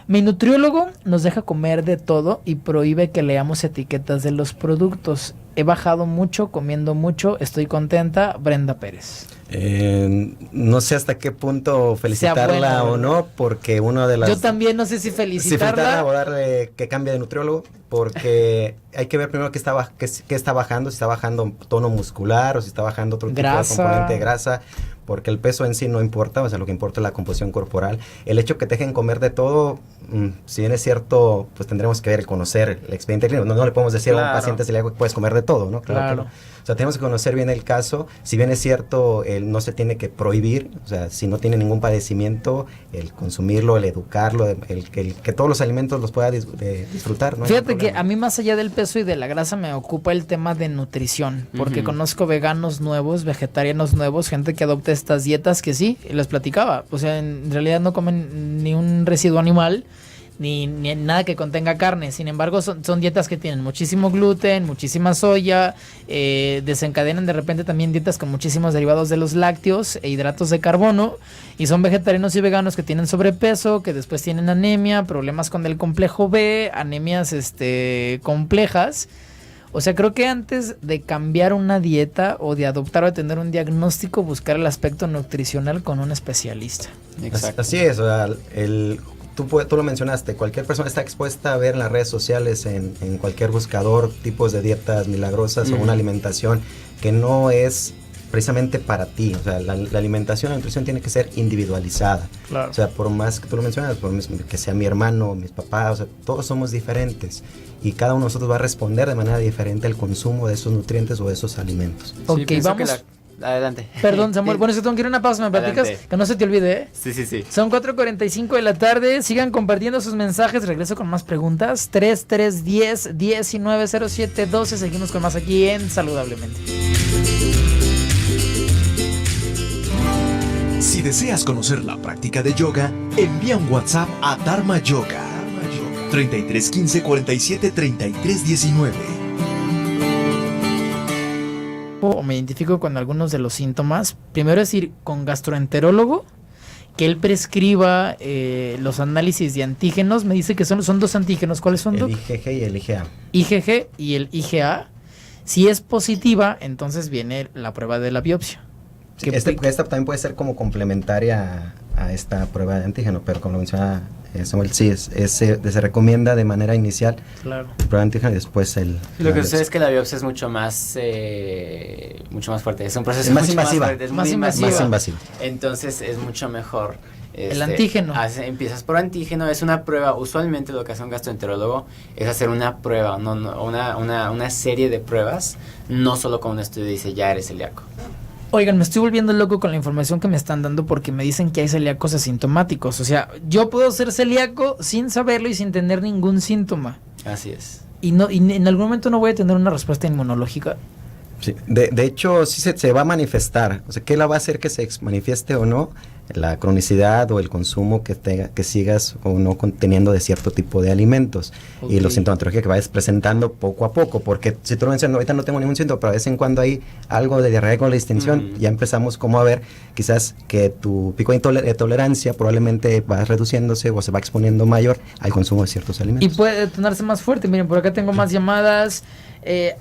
Mi nutriólogo nos deja comer de todo y prohíbe que leamos etiquetas de los productos. He bajado mucho, comiendo mucho, estoy contenta. Brenda Pérez. No sé hasta qué punto felicitarla buena, o no, porque uno de las... Yo también no sé si felicitarla o darle que cambie de nutriólogo, porque hay que ver primero qué está bajando, si está bajando tono muscular o si está bajando otro tipo de componente de grasa, porque el peso en sí no importa, o sea, lo que importa es la composición corporal. El hecho que te dejen comer de todo, si bien es cierto, pues tendremos que ver, conocer el expediente clínico. No le podemos decir a un paciente celíaco que puedes comer de todo, ¿no? Claro que no. O sea, tenemos que conocer bien el caso. Si bien es cierto, no se tiene que prohibir, o sea, si no tiene ningún padecimiento, el consumirlo, el educarlo, el que todos los alimentos los pueda disfrutar, ¿no? Fíjate que a mí, más allá del peso y de la grasa, me ocupa el tema de nutrición, porque conozco veganos nuevos, vegetarianos nuevos, gente que adopta estas dietas que sí, les platicaba, o sea, en realidad no comen ni un residuo animal, ni nada que contenga carne. Sin embargo, son dietas que tienen muchísimo gluten, muchísima soya, desencadenan de repente también dietas con muchísimos derivados de los lácteos e hidratos de carbono, y son vegetarianos y veganos que tienen sobrepeso, que después tienen anemia, problemas con el complejo B, anemias complejas. O sea, creo que antes de cambiar una dieta o de adoptar o de tener un diagnóstico, buscar el aspecto nutricional con un especialista. Exacto. Así es, o sea, tú lo mencionaste, cualquier persona está expuesta a ver en las redes sociales, en cualquier buscador, tipos de dietas milagrosas o una alimentación que no es precisamente para ti. O sea, la alimentación, la nutrición tiene que ser individualizada. Claro. O sea, por más que tú lo mencionas, por más que sea mi hermano, mis papás, o sea, todos somos diferentes y cada uno de nosotros va a responder de manera diferente al consumo de esos nutrientes o de esos alimentos. Ok, Sí, pienso vamos. que adelante. Perdón, Samuel. Bueno, es que tengo que ir a una pausa, ¿me platicas? Adelante. Que no se te olvide, ¿eh? Sí. Son 4:45 de la tarde. Sigan compartiendo sus mensajes. Regreso con más preguntas. 3310-1907-12. Seguimos con más aquí en Saludablemente. Si deseas conocer la práctica de yoga, envía un WhatsApp a Dharma Yoga 3315 47 33 19. O me identifico con algunos de los síntomas. Primero es ir con gastroenterólogo, que él prescriba los análisis de antígenos. Me dice que son 2 antígenos. ¿Cuáles son, El Doc? IgG y el IgA. IgG y el IgA. Si es positiva, entonces viene la prueba de la biopsia. Sí, esta también puede ser como complementaria a esta prueba de antígeno, pero como lo menciona Samuel, sí, se recomienda de manera inicial Claro. la prueba de antígeno y después el... Lo que sucede es que la biopsia es mucho más fuerte. Es un proceso Es más mucho invasiva. más fuerte, es Más muy invasiva. más invasivo. Entonces es mucho mejor. El antígeno. Empiezas por antígeno, es una prueba. Usualmente lo que hace un gastroenterólogo es hacer una prueba, una serie de pruebas, no solo con un estudio dice ya eres celíaco. Oigan, me estoy volviendo loco con la información que me están dando porque me dicen que hay celíacos asintomáticos. O sea, yo puedo ser celíaco sin saberlo y sin tener ningún síntoma. Así es. Y en algún momento no voy a tener una respuesta inmunológica. Sí, de hecho, sí se va a manifestar. O sea, ¿qué la va a hacer que se manifieste o no? La cronicidad o el consumo que sigas o no teniendo de cierto tipo de alimentos. Okay. Y los sintomatología que vayas presentando poco a poco. Porque si tú lo mencionas, ahorita no tengo ningún síntoma, pero de vez en cuando hay algo de diarrea con la distinción, ya empezamos como a ver quizás que tu pico de tolerancia probablemente va reduciéndose o se va exponiendo mayor al consumo de ciertos Y alimentos. puede tornarse más fuerte. Miren, por acá tengo más llamadas.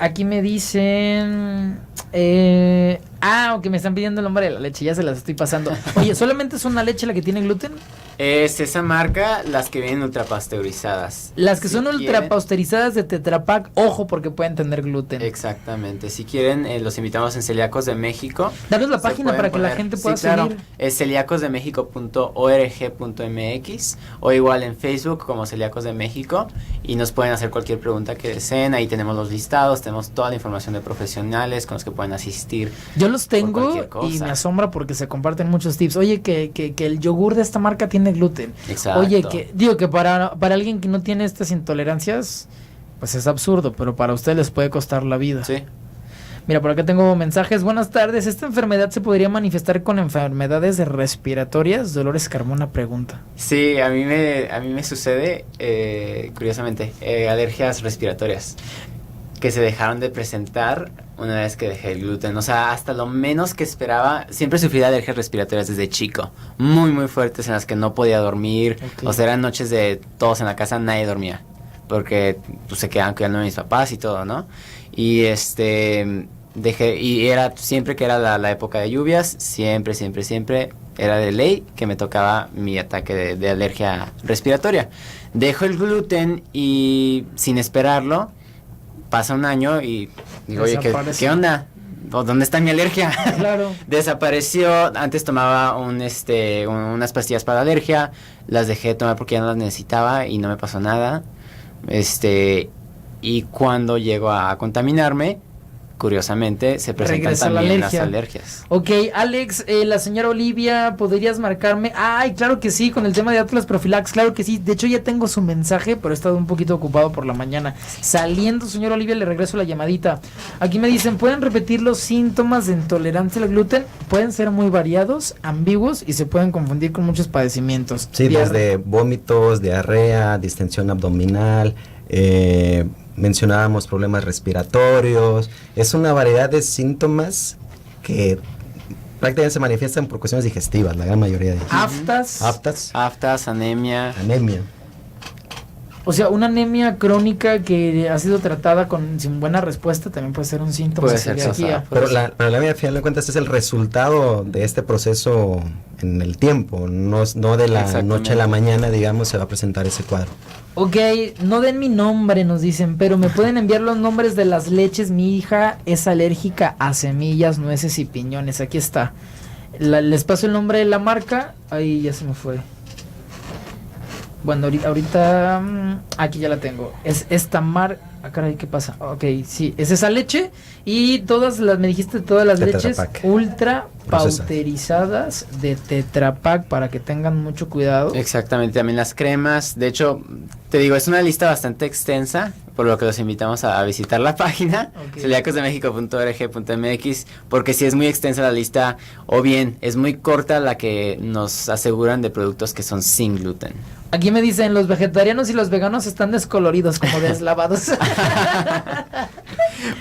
Aquí me dicen... ok, me están pidiendo el nombre de la leche, ya se las estoy pasando. Oye, ¿solamente es una leche la que tiene gluten? Es esa marca, las que vienen ultrapasteurizadas. Las que Si son quieren- ultrapasteurizadas de Tetra Pak, ojo, porque pueden tener gluten. Exactamente. Si quieren, los invitamos en Celíacos de México. Danos la Se página pueden para que la poner- gente pueda sí, claro. seguir. Es celiacosdemexico.org.mx o igual en Facebook como Celíacos de México y nos pueden hacer cualquier pregunta que deseen. Ahí tenemos los listados, tenemos toda la información de profesionales con los que pueden asistir. Yo los tengo cualquier cosa. y me asombra porque se comparten muchos tips. Oye, que el yogur de esta marca tiene gluten. Exacto. Oye, que para alguien que no tiene estas intolerancias, pues es absurdo, pero para ustedes les puede costar la vida. Sí. Mira, por acá tengo mensajes. Buenas tardes. ¿Esta enfermedad se podría manifestar con enfermedades respiratorias? Dolores Carmona pregunta. Sí, a mí me sucede, curiosamente, alergias respiratorias que se dejaron de presentar una vez que dejé el gluten. O sea, hasta lo menos que esperaba, siempre sufrí de alergias respiratorias desde chico, muy muy fuertes en las que no podía dormir. Ok. O sea, eran noches de todos en la casa, nadie dormía, porque pues, se quedaban cuidando de mis papás y todo, ¿no? Y dejé, y era siempre que era la época de lluvias, siempre era de ley que me tocaba mi ataque de alergia respiratoria. Dejo el gluten y sin esperarlo, pasa un año y digo, oye, Desaparece. ¿qué onda? ¿O ¿Dónde está mi alergia? Claro. Desapareció. Antes tomaba unas pastillas para la alergia, las dejé de tomar porque ya no las necesitaba y no me pasó nada. Y cuando llego a contaminarme, curiosamente, se presentan Regresa la también las alergia. alergias. Ok, Alex, la señora Olivia, ¿podrías marcarme? Ay, claro que sí, con el tema de Atlas Profilax, claro que sí. De hecho, ya tengo su mensaje, pero he estado un poquito ocupado por la mañana. Saliendo, señora Olivia, le regreso la llamadita. Aquí me dicen, ¿pueden repetir los síntomas de intolerancia al gluten? Pueden ser muy variados, ambiguos y se pueden confundir con muchos padecimientos. Sí, desde vómitos, diarrea, distensión abdominal, mencionábamos problemas respiratorios. Es una variedad de síntomas que prácticamente se manifiestan por cuestiones digestivas, la gran mayoría de ellos. Aftas. Aftas, Aftas, anemia. anemia. O sea, una anemia crónica que ha sido tratada sin buena respuesta también puede ser un síntoma Puede de ser celiaquía. Pero la anemia, al final de cuentas, es el resultado de este proceso en el tiempo, no de la noche a la mañana, digamos, se va a presentar ese cuadro. Ok, no den mi nombre, nos dicen, pero me pueden enviar los nombres de las leches. Mi hija es alérgica a semillas, nueces y piñones. Aquí está. Les paso el nombre de la marca. Ahí ya se me fue. Bueno, ahorita aquí ya la tengo. Es esta marca. Ah, caray, ¿qué pasa? Ok, sí, es esa leche. Y me dijiste todas las De leches Tetra Pak. ultra Procesada. pauterizadas de Tetra Pak para que tengan mucho cuidado. Exactamente, también las cremas. De hecho, te digo, es una lista bastante extensa, por lo que los invitamos a visitar la página, Ok. celiacosdemexico.org.mx, porque si es muy extensa la lista, o bien es muy corta la que nos aseguran de productos que son sin gluten. Aquí me dicen, los vegetarianos y los veganos están descoloridos, como deslavados.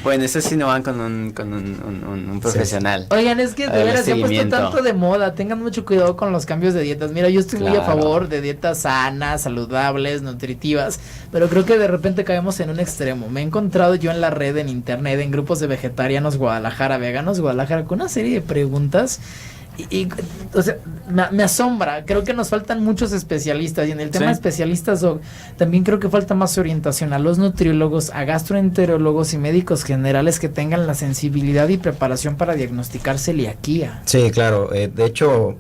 Bueno, eso sí no van con un profesional. Oigan, es que de Darle veras se ha puesto seguimiento. tanto de moda. Tengan mucho cuidado con los cambios de dietas. Mira, yo estoy muy a Claro. favor de dietas sanas, saludables, nutritivas, pero creo que de repente caemos en un extremo. Me he encontrado yo en la red, en internet, en grupos de vegetarianos Guadalajara, veganos Guadalajara, con una serie de preguntas. O sea, me asombra. Creo que nos faltan muchos especialistas. Y en el tema de Sí. especialistas, también creo que falta más orientación a los nutriólogos, a gastroenterólogos y médicos generales que tengan la sensibilidad y preparación para diagnosticar celiaquía. Sí, claro. De hecho,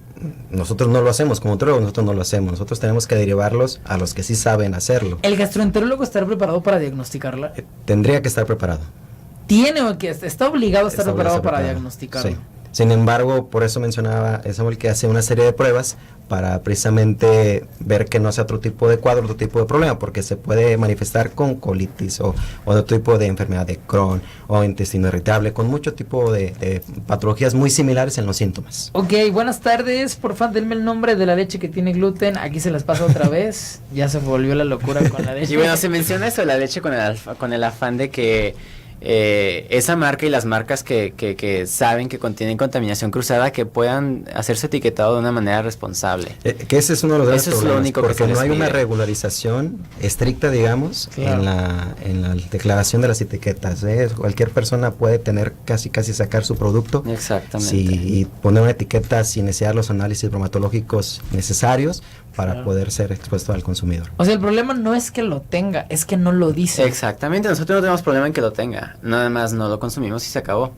nosotros no lo hacemos, como nutriólogos nosotros no lo hacemos. Nosotros tenemos que derivarlos a los que sí saben hacerlo. ¿El gastroenterólogo estará preparado para diagnosticarla? Tendría que estar preparado. ¿Tiene o que está obligado a estar Está preparado para preparado. diagnosticarlo? Sí. Sin embargo, por eso mencionaba Samuel que hace una serie de pruebas para precisamente ver que no sea otro tipo de cuadro, otro tipo de problema, porque se puede manifestar con colitis o otro tipo de enfermedad de Crohn o intestino irritable, con mucho tipo de patologías muy similares en los síntomas. Ok, buenas tardes. Por favor, denme el nombre de la leche que tiene gluten. Aquí se las paso otra vez. Ya se volvió la locura con la leche. Y bueno, se menciona eso de la leche con el afán de que esa marca y las marcas que saben que contienen contaminación cruzada, que puedan hacer su etiquetado de una manera responsable. Que ese es uno de los grandes Eso es lo problemas, único que porque se les no hay una pide. regularización estricta, digamos, Claro. en la declaración de las etiquetas. Cualquier persona puede tener casi sacar su producto Exactamente. y poner una etiqueta sin necesidad de los análisis bromatológicos necesarios para Claro. poder ser expuesto al consumidor. O sea, el problema no es que lo tenga, es que no lo dice. Exactamente, nosotros no tenemos problema en que lo tenga, nada más no lo consumimos y se acabó.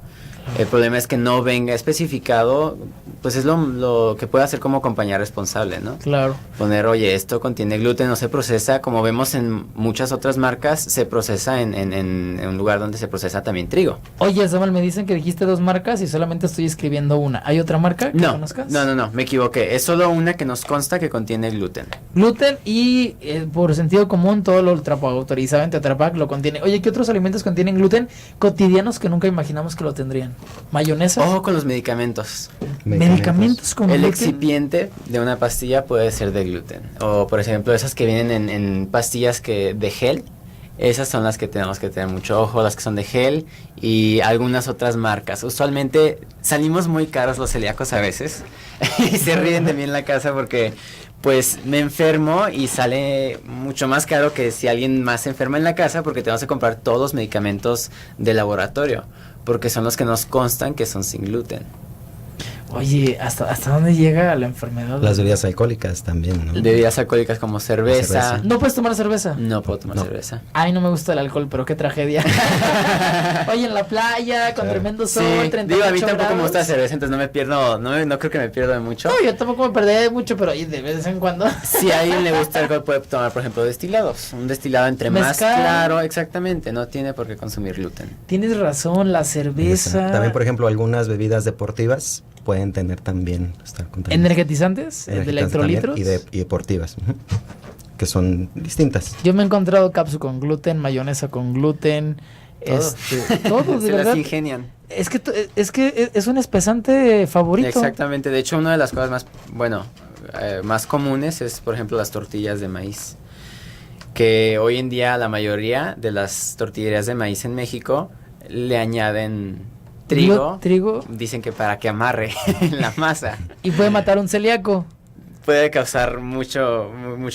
El problema es que no venga especificado, pues es lo que puede hacer como compañía responsable, ¿no? Claro. Poner, oye, esto contiene gluten, no se procesa, como vemos en muchas otras marcas, se procesa en un lugar donde se procesa también trigo. Oye, Samuel, me dicen que dijiste 2 marcas y solamente estoy escribiendo una. ¿Hay otra marca que No, conozcas? no, me equivoqué, es solo una que nos consta que contiene gluten. Gluten y por sentido común todo lo autorizado en Tetra Pak lo contiene. Oye, ¿qué otros alimentos contienen gluten cotidianos que nunca imaginamos que lo tendrían? ¿Mayonesa? Ojo con los medicamentos. Medicamentos con El gluten. excipiente de una pastilla puede ser de gluten. O por ejemplo esas que vienen en pastillas de gel. Esas son las que tenemos que tener mucho ojo, las que son de gel y algunas otras marcas. Usualmente salimos muy caros los celíacos a veces y se ríen de mí en la casa porque pues me enfermo y sale mucho más caro que si alguien más se enferma en la casa porque tenemos que comprar todos los medicamentos de laboratorio porque son los que nos constan que son sin gluten. Oye, ¿hasta dónde llega la enfermedad? Las bebidas alcohólicas también, ¿no? Bebidas alcohólicas como cerveza. Cerveza. ¿No puedes tomar cerveza? No puedo tomar No. cerveza. Ay, no me gusta el alcohol, pero qué tragedia. Oye, en la playa, con Claro. tremendo sol, Sí, 38 digo, a mí tampoco me gusta la grados. cerveza, entonces no me pierdo, no creo que me pierda de mucho. No, yo tampoco me perderé mucho, pero oye, de vez en cuando. Si a alguien le gusta el alcohol, puede tomar, por ejemplo, destilados. Un destilado entre más Mezcal. claro, exactamente, no tiene por qué consumir gluten. Tienes razón, la cerveza. También, por ejemplo, algunas bebidas deportivas pueden tener también estar contaminadas. Energetizantes, de Energizantes electrolitos. también y deportivas, ujú, que son distintas. Yo me he encontrado cápsula con gluten, mayonesa con gluten, Todo. todo de Se verdad. las ingenian. Es que es un espesante favorito. Exactamente, de hecho una de las cosas más, bueno, más comunes es, por ejemplo, las tortillas de maíz. Que hoy en día la mayoría de las tortillerías de maíz en México le añaden trigo. Trigo Dicen que para que amarre la masa. y puede matar a un celíaco. puede causar mucho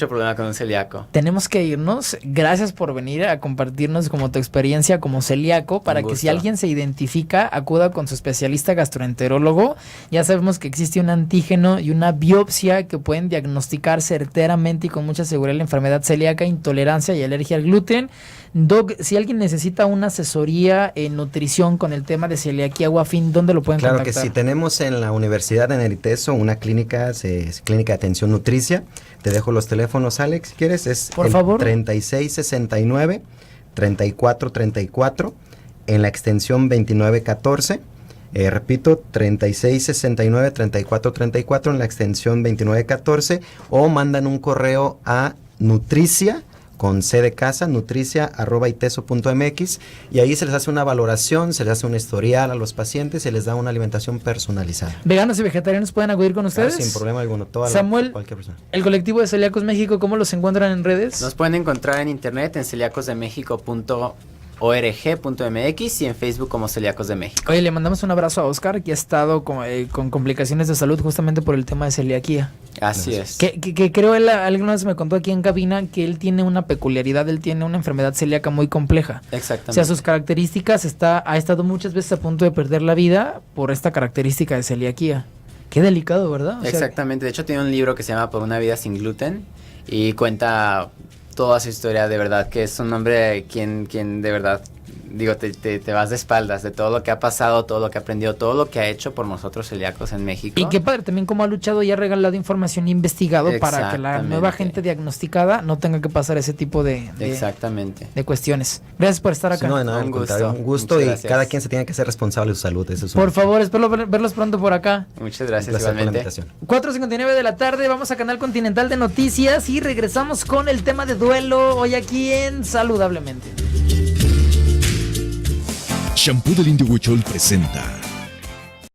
problema con un celíaco. Tenemos que irnos. Gracias por venir a compartirnos como tu experiencia como celíaco, para que si alguien se identifica, acuda con su especialista gastroenterólogo. Ya sabemos que existe un antígeno y una biopsia que pueden diagnosticar certeramente y con mucha seguridad la enfermedad celíaca, intolerancia y alergia al gluten. Doc, si alguien necesita una asesoría en nutrición con el tema de celiaquía o afín, ¿dónde lo pueden contactar? Claro que sí, tenemos en la Universidad de Neriteso una clínica, clínica de atención nutricia. Te dejo los teléfonos, Alex, si quieres. Es por favor. 3669-3434 en la extensión 2914. Repito, 3669-3434 en la extensión 2914, o mandan un correo a nutricia con C de casa, nutricia@iteso.mx, y ahí se les hace una valoración, se les hace un historial a los pacientes, se les da una alimentación personalizada. ¿Veganos y vegetarianos pueden acudir con ustedes? Claro, sin problema alguno. Samuel, cualquier persona. El colectivo de Celíacos México, ¿cómo los encuentran en redes? Nos pueden encontrar en internet en celiacosdemexico.org.mx y en Facebook como Celíacos de México. Oye, le mandamos un abrazo a Oscar, que ha estado con complicaciones de salud justamente por el tema de celiaquía. Así es. Que creo él alguna vez me contó aquí en cabina que él tiene una peculiaridad, él tiene una enfermedad celíaca muy compleja. Exactamente. O sea, sus características, ha estado muchas veces a punto de perder la vida por esta característica de celiaquía. Qué delicado, ¿verdad? Exactamente. De hecho, tiene un libro que se llama Por una vida sin gluten y cuenta toda su historia, de verdad, que es un hombre quien de verdad, digo, te vas de espaldas de todo lo que ha pasado, todo lo que ha aprendido, todo lo que ha hecho por nosotros celíacos en México. Y qué padre también cómo ha luchado y ha regalado información e investigado para que la nueva gente diagnosticada no tenga que pasar ese tipo de cuestiones. Gracias por estar acá. No, de nada, un gusto, y cada quien se tiene que ser responsable de su salud. Eso es por favor, espero verlos pronto por acá. Muchas gracias, igualmente. 4:59 de la tarde, vamos a Canal Continental de Noticias y regresamos con el tema de duelo hoy aquí en Saludablemente. Shampoo del Indio Huichol presenta